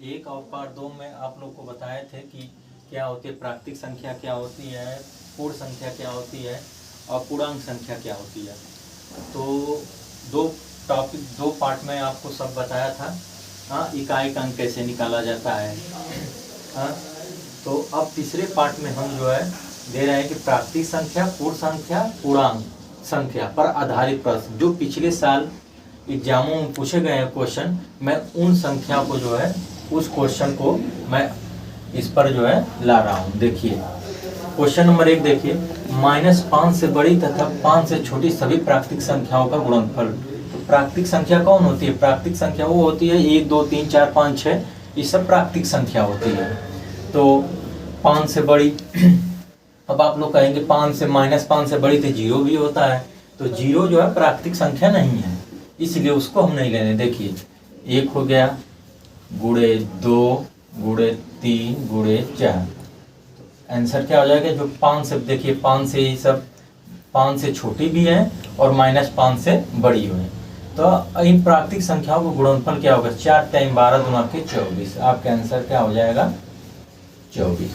1 और पार्ट 2 में आप लोग को बताए थे कि क्या होती है प्राकृतिक संख्या, क्या होती है पूर्ण संख्या, क्या होती है और पूर्णांक संख्या क्या होती है। तो दो पार्ट में आपको सब बताया था। हाँ, इकाई का अंक कैसे निकाला जाता है। हाँ, तो अब तीसरे पार्ट में हम जो है दे रहे हैं कि प्राकृतिक संख्या, पूर्ण संख्या, पूर्णांक संख्या पर आधारित प्रश्न जो पिछले साल एग्जामों में पूछे गए हैं क्वेश्चन, मैं उन संख्या को जो है उस क्वेश्चन को मैं इस पर जो है ला रहा हूँ। देखिए क्वेश्चन नंबर 1 देखिए, -5 से बड़ी तथा 5 से छोटी सभी प्राकृतिक संख्याओं का गुणनफल। तो प्राकृतिक संख्या कौन होती है? प्राकृतिक संख्या वो होती है 1 2 3 4 5 6, ये सब प्राकृतिक संख्या होती है। तो 5 से बड़ी अब आप लोग कहेंगे 5 से -5 से बड़ी तो 0 भी होता है, तो 0 जो है प्राकृतिक संख्या नहीं है, इसलिए उसको हम नहीं लेने। देखिए 1 हो गया, गुणे 2 गुणे 3 गुणे 4, आंसर क्या हो जाएगा? जो 5 से, देखिए 5 से ये सब 5 से छोटी भी है और -5 से बड़ी हुई है। तो इन प्राकृतिक संख्याओं का गुणनफल क्या होगा? 4 टाइम 12 दूना के 24। आपका आंसर क्या हो जाएगा? 24।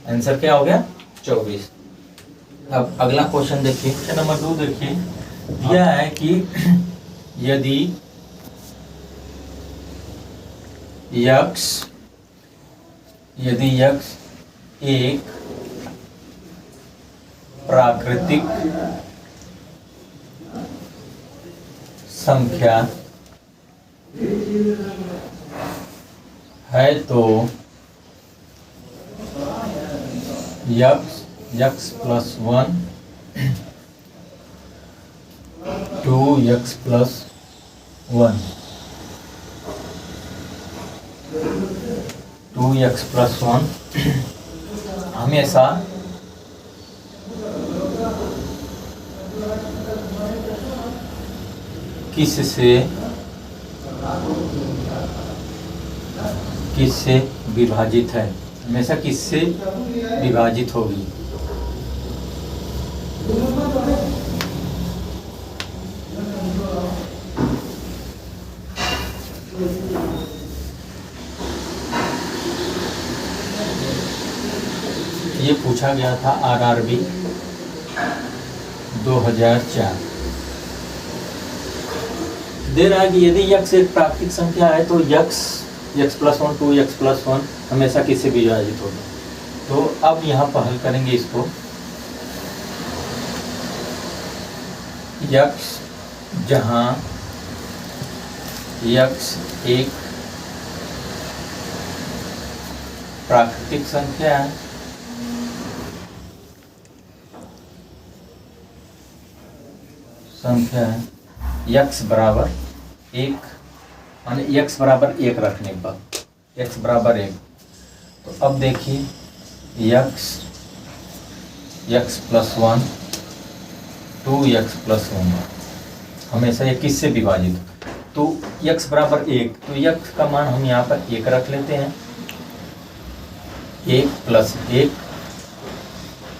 आंसर क्या हो गया? 24। अब अगला क्वेश्चन देखिए, क्वेश्चन नंबर 2 देखिए, दिया है कि यदि यक्स एक प्राकृतिक संख्या है तो x plus 1 2x plus 1 2x plus 1 हमेशा किससे विभाजित है? हमेशा किससे विभाजित होगी? ये पूछा गया था आरआरबी 2004। दे रहा है कि यदि यक्स एक प्राकृतिक संख्या है तो यक्स प्लस 1 2x प्लस 1 हमेशा किससे विभाजित होगा। तो अब यहाँ पर हल करेंगे इसको। यक्स, जहाँ यक्स एक प्राकृतिक संख्या है यक्स बराबर 1, माने यक्स बराबर 1 रखने पर यक्स बराबर 1। तो अब देखिए यक्स प्लस 1 2x प्लस 1 हमेशा ये किससे विभाजित? तो यक्स बराबर 1, तो यक्स का मान हम यहाँ पर 1 रख लेते हैं। 1 प्लस 1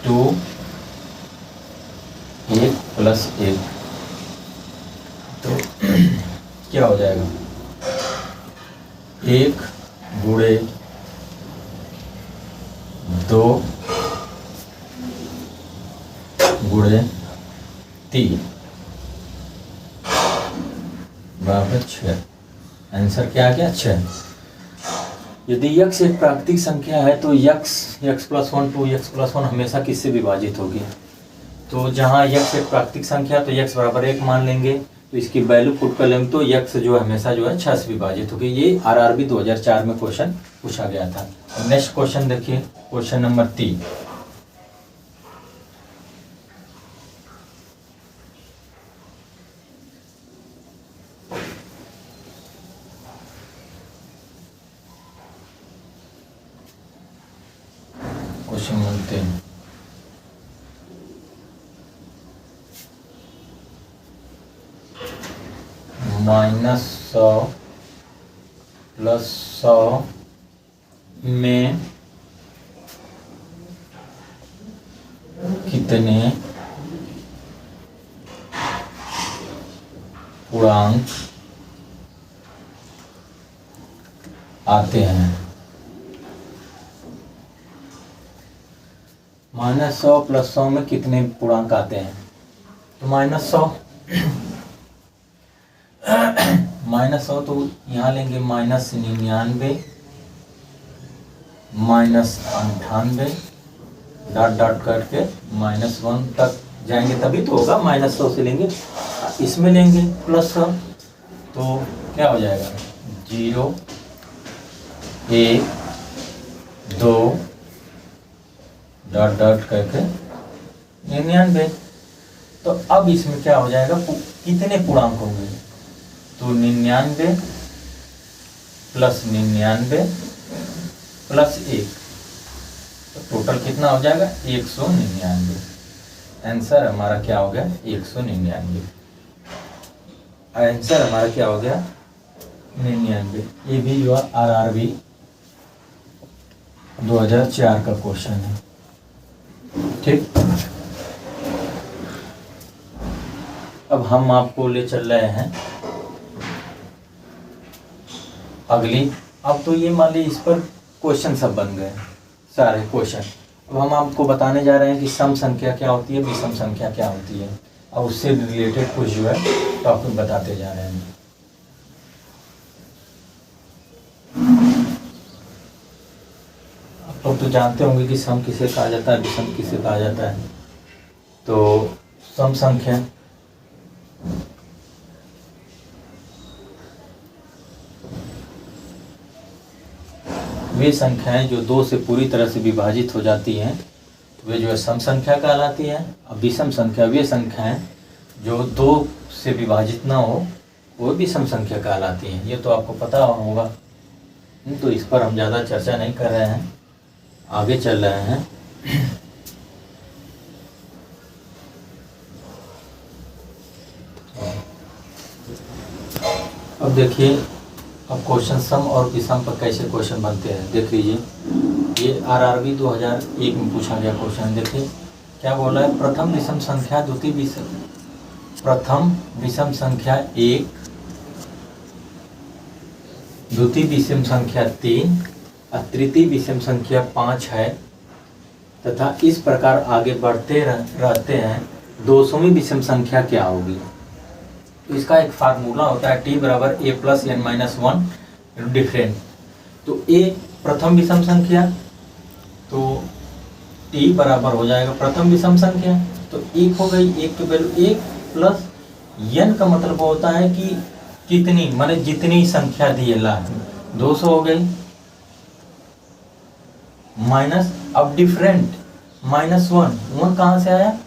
2 1 प्लस 1, तो क्या हो जाएगा? 1 गुणे 2 गुणे 3 बराबर 6। आंसर क्या आ गया? 6। यदि यक्स एक प्राकृतिक संख्या है तो यक्स प्लस 1 2x प्लस 1 हमेशा किससे विभाजित होगी? तो जहाँ यक्स एक प्राकृतिक संख्या तो यक्स बराबर 1 मान लेंगे, तो इसकी वैल्यू पुट कर लेंगे, तो यक्स जो है हमेशा जो है 6 से विभाजित होगी। ये आरआरबी 2004 में क्वेश्चन पूछा गया था। नेक्स्ट क्वेश्चन देखिए, question number 3। Question number 3, -100 plus 100 में कितने पूर्णांक आते हैं। -100 + 100 में कितने पूर्णांक आते हैं? तो -100 -100 तो यहाँ लेंगे -99 -98 डॉट डॉट करके -1 तक जाएंगे तभी तो होगा। -100 से लेंगे, इसमें लेंगे +100 तो क्या हो जाएगा? 0 1 2 डॉट डॉट करके 99। तो अब इसमें क्या हो जाएगा? कितने पूर्णांक होंगे? तो 99 + 99 + 1 तो टोटल कितना हो जाएगा? 199। आंसर हमारा क्या हो गया? 199। आंसर हमारा क्या हो गया? 99। ये भी जो RRB 2004 का क्वेश्चन है। ठीक, अब हम आपको ले चल रहे हैं अगली। अब तो ये मान ली इस पर क्वेश्चन सब बन गए सारे क्वेश्चन। अब हम आपको बताने जा रहे हैं कि सम संख्या क्या होती है, विषम संख्या क्या होती है, और उससे रिलेटेड कुछ जो है टॉपिक बताते जा रहे हैं। आप लोग तो जानते होंगे कि सम किसे कहा जाता है, विषम किसे कहा जाता है। तो सम संख्या वे संख्याएं जो 2 से पूरी तरह से विभाजित हो जाती हैं वे जो है सम संख्या कहलाती हैं। और विषम संख्या वे संख्याएं जो 2 से विभाजित ना हो वो विषम संख्या कहलाती हैं। ये तो आपको पता होगा, तो इस पर हम ज़्यादा चर्चा नहीं कर रहे हैं, आगे चल रहे हैं। अब देखिए, अब क्वेश्चन सम और विषम पर कैसे क्वेश्चन बनते हैं देख लीजिए। ये RRB 2001 में पूछा गया क्वेश्चन। देखिए क्या बोला है? प्रथम विषम संख्या प्रथम विषम संख्या 1, द्वितीय विषम संख्या 3 और तृतीय विषम संख्या 5 है तथा इस प्रकार आगे बढ़ते रहते हैं। 200वीं विषम संख्या क्या होगी? तो इसका एक फार्मूला होता है T = A + n - 1 डिफरेंट। तो A प्रथम विषम संख्या, तो T बराबर हो जाएगा प्रथम विषम संख्या, तो 1 हो गई। 1 की वैल्यू 1 प्लस n का मतलब होता है कि कितनी, माने जितनी संख्या दी है लास्ट में। 200 हो गई माइनस, अब डिफरेंट -1, 1 कहाँ से आया?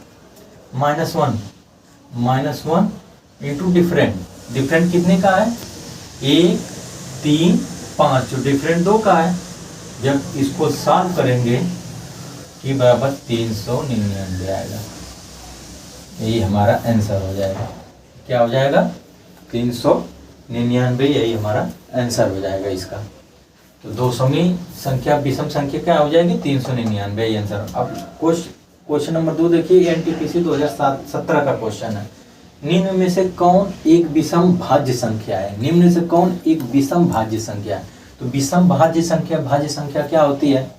-1 इंटू डिफरेंट। डिफरेंट कितने का है? 1 3 5, जो डिफरेंट 2 का है। जब इसको सॉल्व करेंगे कि बराबर 399 आएगा। यही हमारा आंसर हो जाएगा। क्या हो जाएगा? 399, यही हमारा आंसर हो जाएगा इसका। तो 200वीं संख्या विषम संख्या क्या हो जाएगी? 399, यही आंसर। अब क्वेश्चन नंबर 2 देखिए, NTPC 2017 का क्वेश्चन है। निम्न में से कौन एक विषम भाज्य संख्या है? निम्न में से कौन एक विषम भाज्य संख्या है? तो विषम भाज्य संख्या क्या होती है?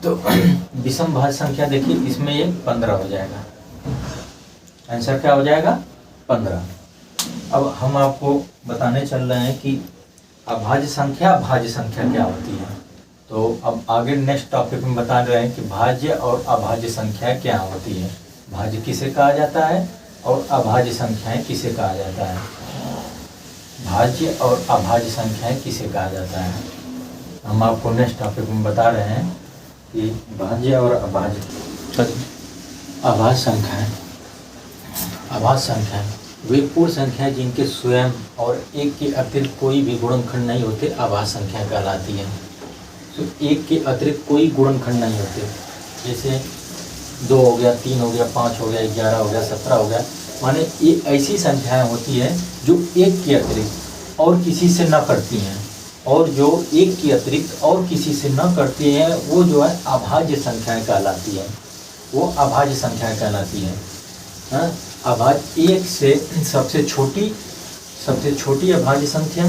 तो विषम भाज्य संख्या देखिए, इसमें ये 15 हो जाएगा। आंसर क्या हो जाएगा? 15। अब हम आपको बताने चल रहे हैं कि अभाज्य संख्या भाज्य संख्या क्या होती है। तो अब आगे नेक्स्ट टॉपिक में बता रहे हैं कि भाज्य और अभाज्य संख्या क्या होती है। भाज्य किसे कहा जाता है और अभाज्य संख्याएं किसे कहा जाता है? भाज्य और अभाज्य संख्याएं किसे कहा जाता है? हम आपको नेक्स्ट टॉपिक में बता रहे हैं कि भाज्य और अभाज्य संख्याएं वे पूर्ण संख्याएं जिनके स्वयं और एक के अतिरिक्त कोई भी गुणनखंड नहीं होते, अभाज्य संख्या कहलाती है। तो एक के अतिरिक्त कोई गुणनखंड नहीं होते, जैसे 2 हो गया, 3 हो गया, 5 हो गया, 11 हो गया, 17 हो गया। माने ये ऐसी संख्याएं होती हैं जो एक के अतिरिक्त और किसी से न करती हैं, और जो एक के अतिरिक्त और किसी से न करती हैं वो जो है अभाज्य संख्याएं कहलाती हैं। वो अभाज्य संख्याएं कहलाती हैं। हाँ, अभाज्य एक से सबसे छोटी अभाज्य संख्या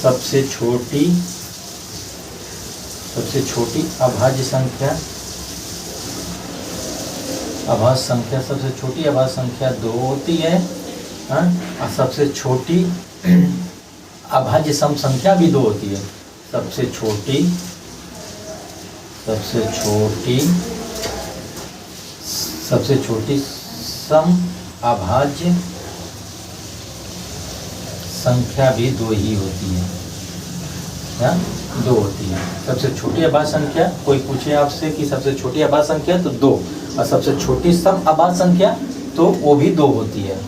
सबसे छोटी अभाज्य संख्या, अभाज्य संख्या, सबसे छोटी अभाज्य संख्या 2 होती है, और सबसे छोटी अभाज्य सम संख्या भी 2 होती है। सबसे छोटी सम अभाज्य संख्या भी 2 ही होती है, 2 होती है। सबसे छोटी अभाज्य संख्या, कोई पूछे आपसे कि सबसे छोटी अभाज्य संख्या तो 2, और सबसे छोटी सम अभाज्य संख्या तो वो भी 2 होती है।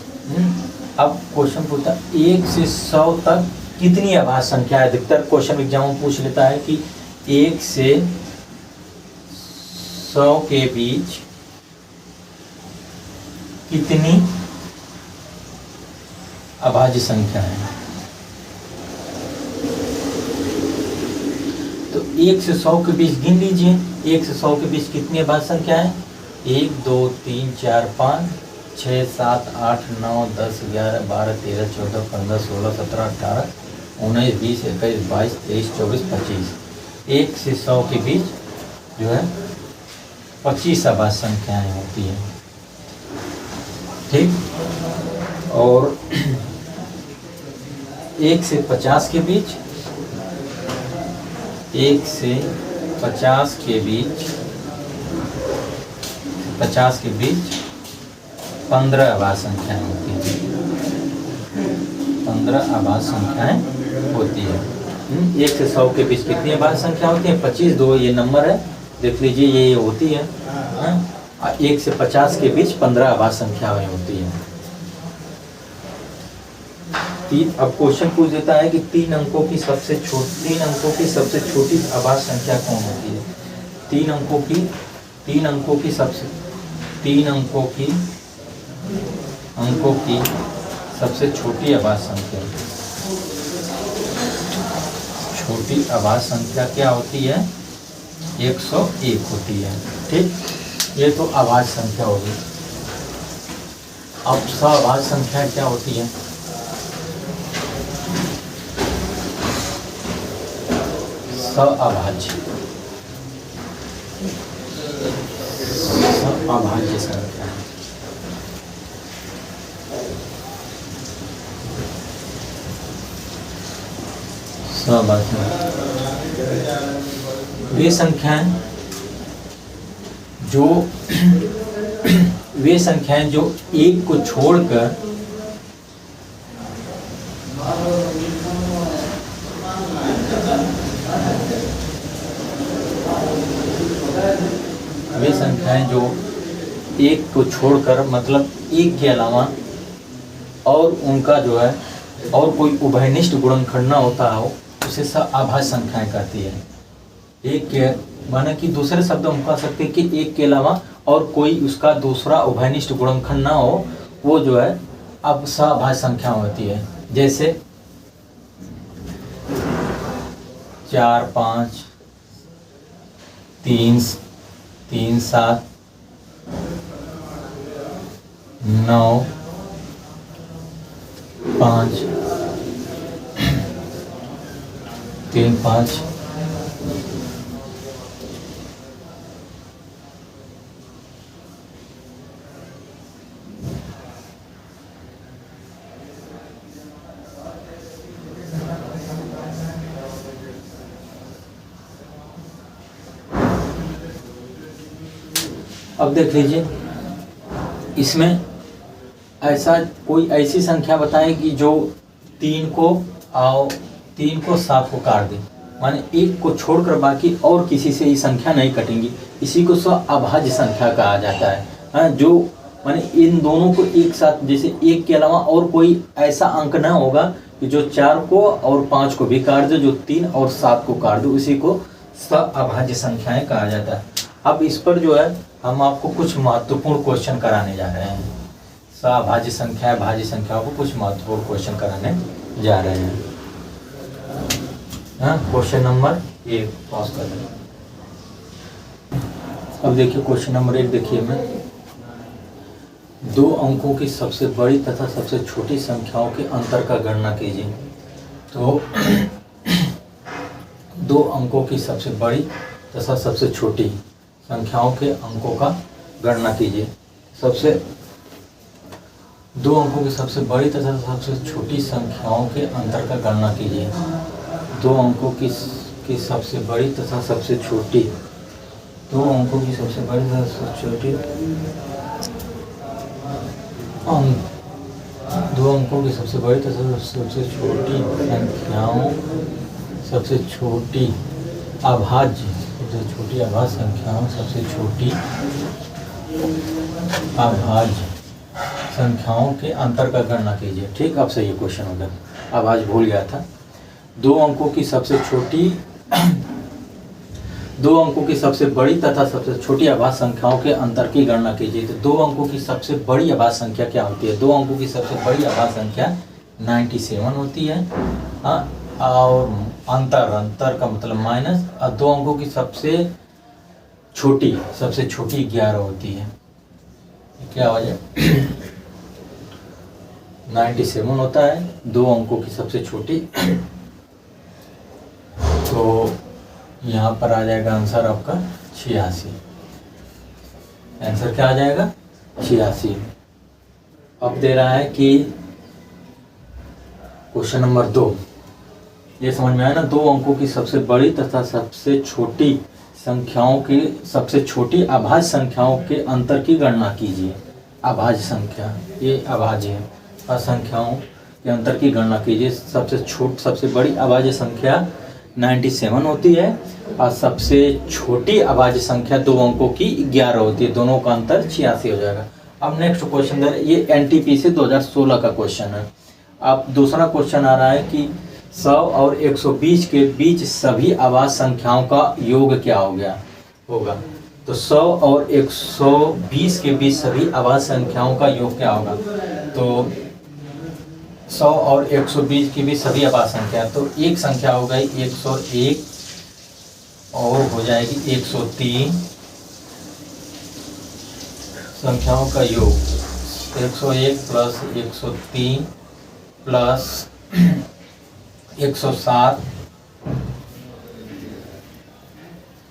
अब क्वेश्चन पूछता है 1 से 100 तक कितनी अभाज्य संख्या है। अधिकतर क्वेश्चन एग्जाम में पूछ लेता है कि 1 से 100 के बीच कितनी अभाज्य संख्या है। तो 1 से 100 के बीच गिन लीजिए, 1 से 100 के बीच कितनी अभाज्य संख्या है। 1 2 3 4 5 6 7 8 9 10 11 12 13 14 15 16 17 18 19 20 21 22 23 24 25। 1 से 100 के बीच जो है 25 अभाज्य संख्याएं होती हैं, ठीक। और 1 से 50 के बीच, 1 से 50 के बीच 15 अभाज्य संख्याएं होती हैं, 15 अभाज्य संख्याएं होती है। 1 से 100 के बीच कितनी अभाज्य संख्या होती है। 25, 2 ये नंबर है, देख लीजिए ये होती है। 1 से 50 के बीच 15 अभाज्य संख्याएं होती है। अब क्वेश्चन पूछ देता है कि 3 अंकों की सबसे छोटी अभाज्य संख्या कौन होती है। 3 अंकों की सबसे छोटी अभाज्य संख्या, छोटी अभाज्य संख्या क्या होती है। 101 होती है, ठीक। ये तो अभाज्य संख्या होगी। अब सअभाज्य संख्या क्या होती है। सअभाज्य संख्या वे संख्याएं जो एक को छोड़कर मतलब एक के अलावा और उनका जो है और कोई उभयनिष्ठ गुणनखंड न होता हो, उसे सअभाज्य संख्याएं कहती है। एक के माना कि दूसरे शब्द हम कह सकते हैं कि एक के अलावा और कोई उसका दूसरा उभयनिष्ठ गुणनखंड ना हो, वो जो है अब सअभाज्य संख्या होती है। जैसे 4 5 3 7 9 5 3 5 अब देख लीजिए, इसमें ऐसा कोई ऐसी संख्या बताए कि जो 3 को 7 को काट दे, माने एक को छोड़कर बाकी और किसी से ये संख्या नहीं कटेंगी, इसी को सअभाज्य संख्या कहा जाता है। जो माने इन दोनों को एक साथ, जैसे एक के अलावा और कोई ऐसा अंक ना होगा कि जो 4 को और 5 को भी काट दे, जो 3 और 7 को काट दे, उसी को सअभाज्य संख्याएं कहा जाता है। अब इस पर जो है हम आपको कुछ महत्वपूर्ण क्वेश्चन कराने जा रहे हैं। सअभाज्य संख्या भाज्य संख्याओं को कुछ महत्वपूर्ण क्वेश्चन कराने जा रहे हैं। क्वेश्चन नंबर 1 पॉज कर दें। अब देखिए क्वेश्चन नंबर 1 देखिए, मैं 2 अंकों की सबसे बड़ी तथा सबसे छोटी संख्याओं के अंतर का गणना कीजिए। तो दो अंकों की सबसे बड़ी तथा सबसे छोटी संख्याओं के अंकों का गणना कीजिए। दो अंकों की सबसे बड़ी तथा सबसे छोटी संख्याओं के अंतर का गणना कीजिए। दो अंकों की सबसे बड़ी तथा सबसे छोटी, दो अंकों की सबसे बड़ी तथा सबसे छोटी दो अंकों की सबसे बड़ी तथा सबसे छोटी संख्याओं, सबसे छोटी अभाज्य, सबसे छोटी अभाज्य संख्याओं, सबसे छोटी अभाज्य संख्याओं के अंतर का गणना कीजिए। ठीक, अब से ये क्वेश्चन हो गया, अभाज्य भूल गया था। दो अंकों की सबसे बड़ी तथा सबसे छोटी अभाज्य संख्याओं के अंतर की गणना कीजिए। तो दो अंकों की सबसे बड़ी अभाज्य संख्या क्या होती है? दो अंकों की सबसे बड़ी अभाज्य संख्या 97 होती है। और अंतर का मतलब माइनस। और दो अंकों की सबसे छोटी 11 होती है। क्या वजह? 97 होता है, दो अंकों की सबसे छोटी। तो यहाँ पर आ जाएगा आंसर आपका 86। आंसर क्या आ जाएगा? 86। अब दे रहा है कि क्वेश्चन नंबर 2, ये समझ में आया ना? दो अंकों की सबसे बड़ी तथा सबसे छोटी संख्याओं की, सबसे छोटी अभाज्य संख्याओं के अंतर की गणना कीजिए। अभाज्य संख्या, ये अभाज्य है, असंख्याओं के अंतर की गणना कीजिए। सबसे बड़ी अभाज्य संख्या 97 होती है और सबसे छोटी अभाज्य संख्या दो अंकों की 11 होती है। दोनों का अंतर 86 हो जाएगा। अब नेक्स्ट क्वेश्चन ये एनटीपी से 2016 का क्वेश्चन है। अब दूसरा क्वेश्चन आ रहा है कि 100 और 120 के बीच सभी अभाज्य संख्याओं का योग क्या होगा। तो 100 और 120 के बीच सभी अभाज्य संख्याओं का योग क्या होगा? तो 100 और 120 के बीच सभी अभाज्य संख्या, तो एक संख्या हो गई 101 और हो जाएगी 103 संख्याओं का योग। 101 प्लस 103 प्लस 107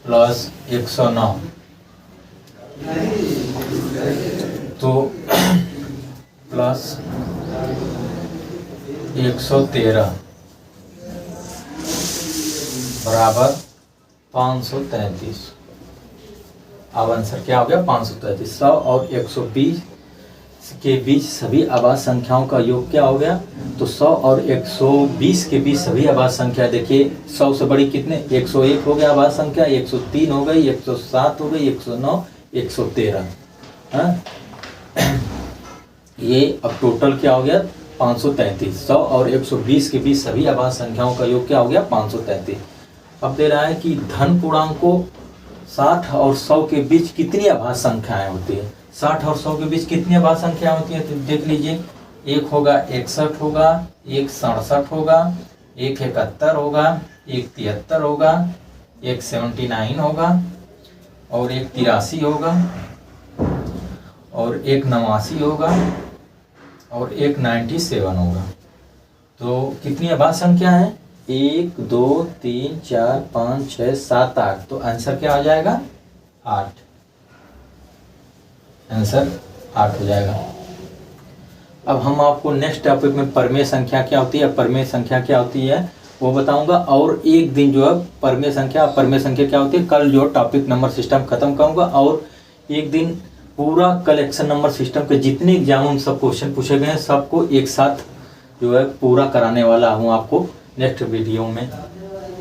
प्लस 109, तो प्लस 113 बराबर 533। अब आंसर क्या हो गया? 533। 100 और 120 के बीच सभी अभाज्य संख्याओं का योग क्या हो गया? तो 100 और 120 के बीच सभी अभाज्य संख्या, देखिए 100 से बड़ी कितने? 101 हो गया अभाज्य संख्या, 103 हो गई, 107 हो गई, 109, 113। ये अब टोटल क्या हो गया? 533। 100 और 120 के बीच सभी अभाज्य संख्याओं का योग क्या हो गया? 533। अब दे रहा है कि धन पूर्णांकों 60 और 100 के बीच कितनी अभाज्य संख्याएं होती है? 60 और 100 के बीच कितनी अभाज्य संख्याएं होती है? तो देख लीजिए, एक होगा 61 होगा, एक 67 होगा, एक 71 होगा, एक 73 होगा, एक 79 होगा, और एक 83 होगा, और एक 89 होगा, और एक 97 होगा। तो कितनी अभाज्य संख्या है? 1 2 3 4 5 6 7 8। तो आंसर क्या आ जाएगा? 8। आंसर 8 हो जाएगा। अब हम आपको नेक्स्ट टॉपिक में परमेय संख्या क्या होती है, परमेय संख्या क्या होती है वो बताऊंगा। और एक दिन जो है परमेय संख्या क्या होती है, कल जो टॉपिक नंबर सिस्टम खत्म करूंगा। और एक दिन पूरा कलेक्शन नंबर सिस्टम के जितने एग्जाम सब क्वेश्चन पूछे गए हैं सबको एक साथ जो है पूरा कराने वाला हूँ आपको नेक्स्ट वीडियो में।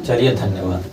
चलिए, धन्यवाद।